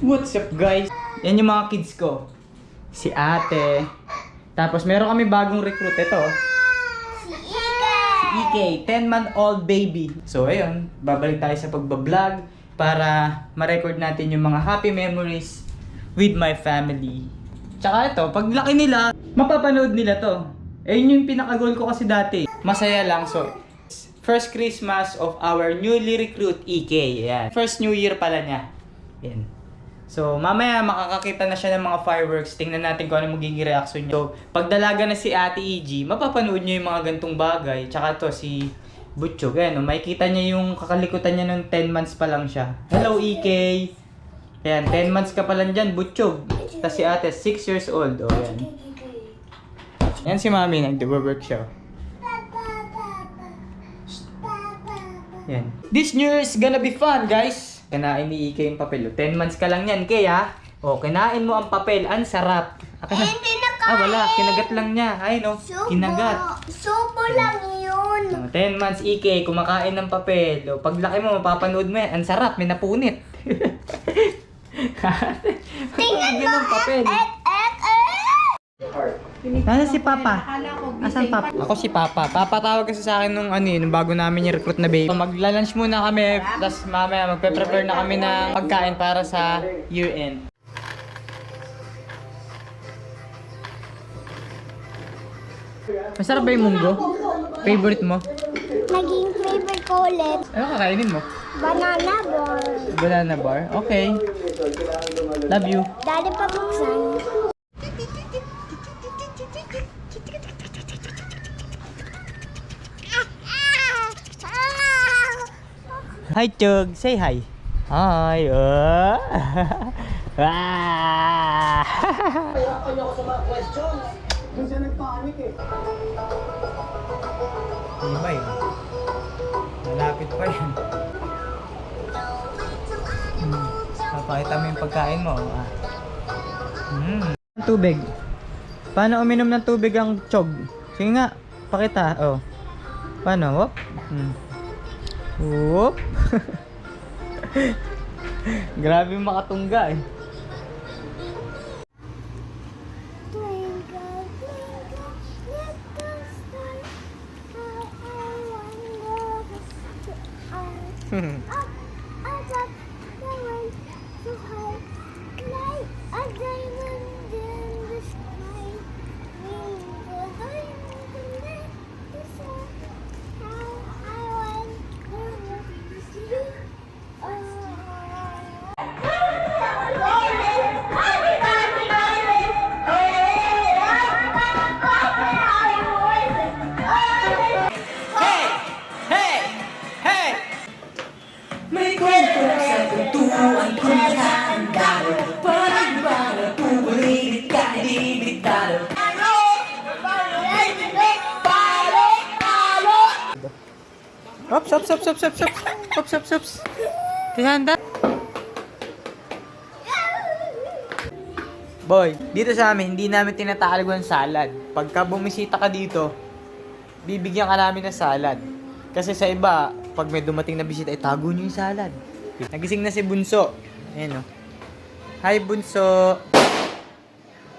What's up guys? Yan yung mga kids ko. Si ate. Tapos meron kami bagong recruit. Ito. Si EK. 10-month-old baby. So ayun, babalik tayo sa pagbablog para ma-record natin yung mga happy memories with my family. Tsaka ito, pag laki nila, mapapanood nila to. Ayun yung pinaka-goal ko kasi dati. Masaya lang. So, first Christmas of our newly recruit EK. Yan. First New Year pala niya. Yan. So, mamaya makakakita na siya ng mga fireworks. Tingnan natin kung ano magiging reaction niya. So, pag dalaga na si Ate EG, mapapanood niyo yung mga gantong bagay. Tsaka to si Butchog. Ayan, makikita niya yung kakalikutan niya ng 10 months pa lang siya. Hello, EK! Ayan, 10 months ka pa lang dyan, Butchog. Tapos si Ate, 6 years old. O, ayan. Ayan si Mami, nag-work siya. Ayan. This New Year is gonna be fun, guys! Kinain ni Ike yung papel. 10 months ka lang yan, Kaya. O, kinain mo ang papel. Ang sarap. Hindi nakain. Wala. Kinagat lang niya. Ay, no. Kinagat. Supo lang yun. 10 months, Ike. Kumakain ng papel. O, paglaki mo, mapapanood mo yan. Ang sarap. May napunit. Tingnan mo. Ang papel. Nasaan si Papa? Asan Papa? Ako si Papa. Papatawag kasi sa akin nung nung bago namin yung recruit na baby. So, magla-lunch muna kami, tapos mamaya magpe-prepare na kami ng pagkain para sa year-end. Masarap ba yung munggo? Favorite mo? Naging favorite ko ulit. Ano kakainin mo? Banana bar. Banana bar? Okay. Love you. Dali pa buksan. Hi, Chug. Say hi. Hi. Ayoko sa mga questions. Doon siya nagpanik eh. Iba eh. Malapit pa yan. Papakita mo yung pagkain mo. Tubig. Paano uminom ng tubig ang Chog? Sige nga. Pakita. Oh. Paano? Whoop. Whoop. Grabe makatungga eh. Twinkle, twinkle, little star, how I wonder to up above the world so high, like a diamond in the sky. Twinkle, twinkle, little star, how I wonder to you. May kwento sa tuntuan ko nakakandalo. Parang bang pupulilit ka, ilibitado. Ops, ops, ops, ops, ops, ops. Ops, ops, ops. Tihanda. Boy, dito sa amin, hindi namin tinatawag ang salad. Pagka bumisita ka dito, bibigyan ka namin ng salad. Kasi sa iba, pag may dumating na bisita, itago nyo yung salad. Nagising na si Bunso. Ayan o. Hi, Bunso.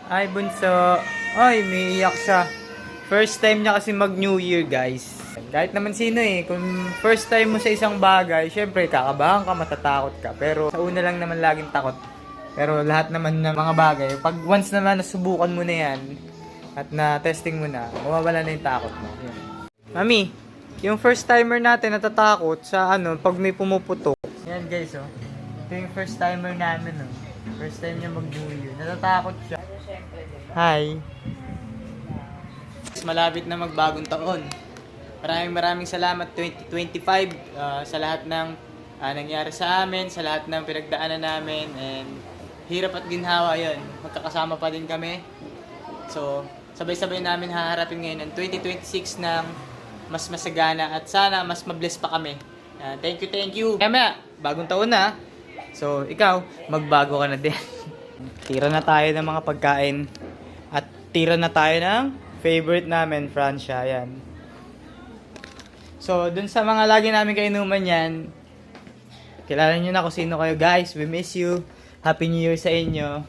Hi, Bunso. Ay, may iyak siya. First time niya kasi mag-New Year, guys. Kahit naman sino kung first time mo sa isang bagay, syempre, kakabahan ka, matatakot ka. Pero sa una lang naman laging takot. Pero lahat naman ng mga bagay, pag once naman nasubukan mo na yan, at na-testing mo na, mawawala na yung takot mo. Yan. Mami, yung first timer natin natatakot sa pag may pumuputok. Yan guys, oh. Ito yung first timer namin, oh. First time niya mag-New Year. Natatakot siya. Hi. Malapit na magbagong taon. Maraming salamat 2025 sa lahat ng nangyari sa amin, sa lahat ng pinagdaanan namin, and hirap at ginhawa yun. Magkakasama pa din kami. So, sabay-sabay namin haharapin ngayon ang 2026 ng mas masagana at sana mas mabless pa kami. Thank you. Kaya bagong taon na. So, ikaw, magbago ka na din. Tira na tayo ng mga pagkain at tira na tayo ng favorite namin, Francia. Yan. So, dun sa mga lagi namin kainuman yan, kilala nyo na kung sino kayo, guys. We miss you. Happy New Year sa inyo.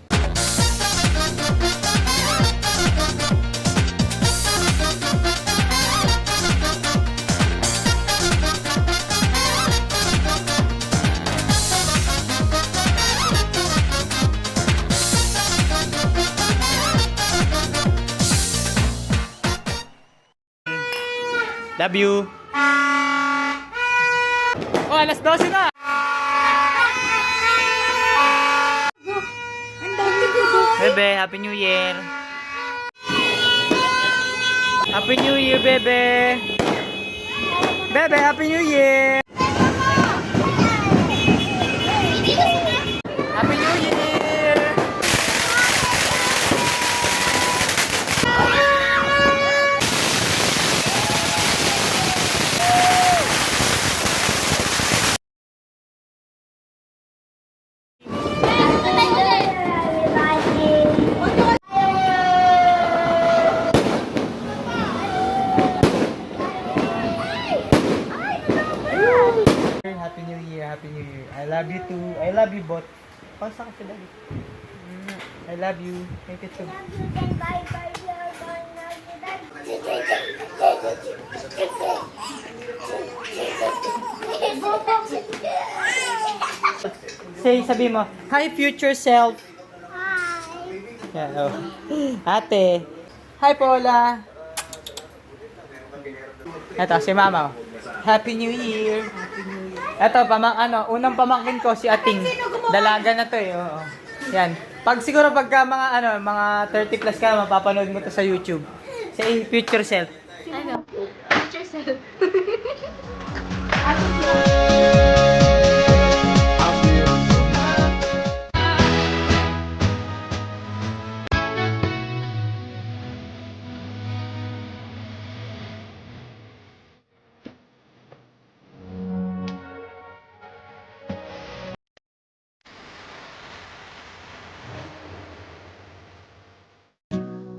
Love you. Oh, alas 12 na. Bebe, Happy New Year. Happy New Year, Bebe. Bebe, Happy New Year. Happy New Year. Happy New Year, Happy New Year. I love you too. I love you both. Pausa ka sila. I love you. Thank you too. Say, sabi mo, hi future self. Hi. Yeah, oh. Ate. Hi Paula. Ito, si Mama. Happy New Year. Ito, unang pamangkin ko si Ating. Dalaga na to eh. Oo. Yan. Siguro pagka mga 30 plus ka, mapapanood mo to sa YouTube. Say, future self. Ano? Future self.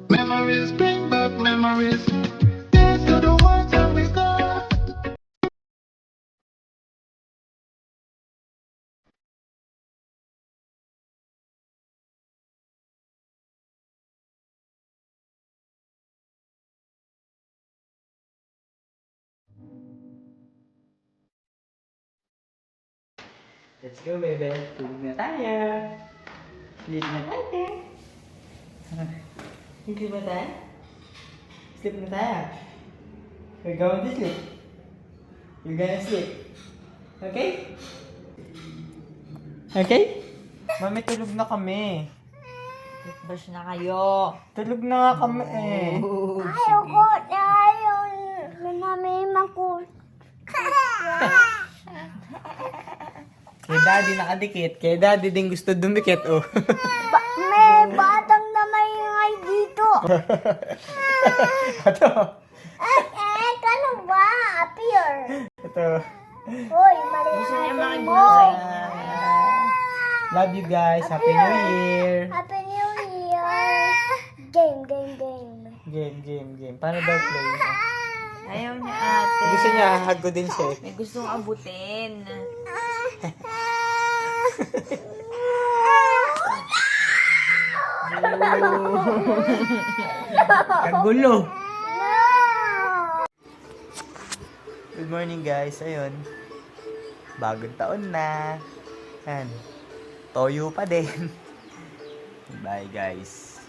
Memories bring back memories. Dance to the ones that we got. Let's go, baby. Tulog na tayo. Sleep na tayo. Sleep na tayo? Sleep na tayo. We're going to sleep. You're gonna sleep. Okay? Okay? Mami, tulog na kami. Bas na kayo. Tulog na nga kami eh. Ayoko. Ayaw. May makul. Kay daddy nakadikit. Kay daddy din gusto dumikit, oh. May batang na may ngay dito. Ito. Ano ba? Appear. Ito. Hoy, mali Gusto niya mo. makibusay. Love you guys. Happy New Year. Happy New Year. Game. Game. Paano daw play? Ayaw niya ate. Gusto niya, hug ko din siya eh. May gustong abutin. Kagulo. No. Good morning guys. Ayun. Bagong taon na. Yan. Toyo pa din. Bye guys.